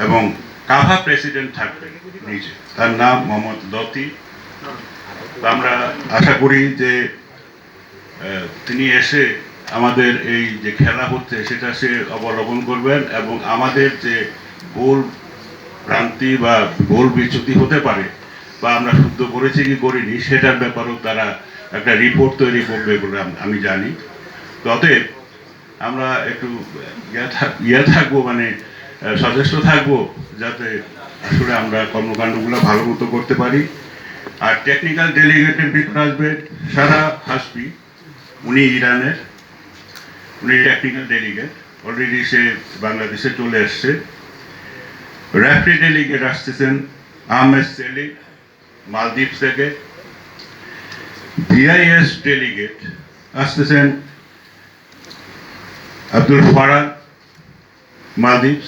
এবং CAVA president থাকবেন নিজে, তার নাম মোহাম্মদ লতি। আমরা আশা করি যে তিনি এসে আমাদের এই যে খেলা হচ্ছে সেটা সে অবলম্বন করবেন এবং আমাদের যে ভুল ভ্রান্তি বা ভুল বিচ্যুতি হতে পারে বা আমরা শুদ্ধ করেছি কি করিনি সেটার ব্যাপারেও তারা একটা রিপোর্ট তৈরি করবে বলে আমি জানি। অতএব আমরা একটু থাকবো, মানে সচেষ্ট থাকবো যাতে আসলে আমরা কর্মকাণ্ডগুলো ভালো মতো করতে পারি। আর টেকনিক্যাল ডেলিগেটের ভিতরে আসবে সারা হাসপি, উনি ইরানের, উনি টেকনিক্যাল ডেলিগেট, অলরেডি সে বাংলাদেশে চলে এসছে। রেফারি ডেলিগেট আসতেছেন আহমেদ সেলিম মালদ্বীপ থেকে। ভিআইএস ডেলিগেট আসতেছেন আব্দুল ফারাদ মালদ্বীপ।